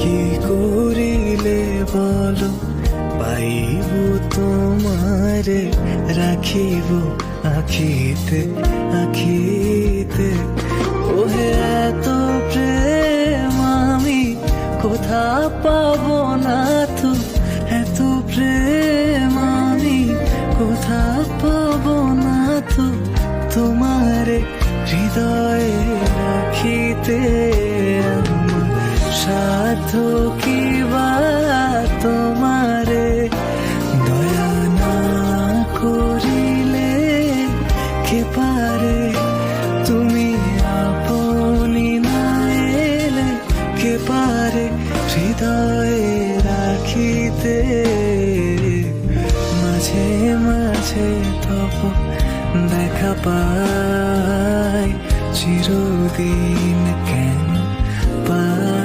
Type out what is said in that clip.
কি করিলে বলো পাইব তোমারে, রাখিব আখিতে আখিতে। ওহে এত প্রেম আমি কোথা পাবো না তো, এত প্রেম আমি কোথা পাবো না তো, তোমারে হৃদয়ে রাখিতে। আমার সাধ্য কি বা তোমারে দয়া না করিলে কে পারে, তুমি আপনি না এলে কে পারে হৃদয়ে রাখিতে। মাঝে মাঝে তব দেখা পাই, চিরদিন কেন পাই।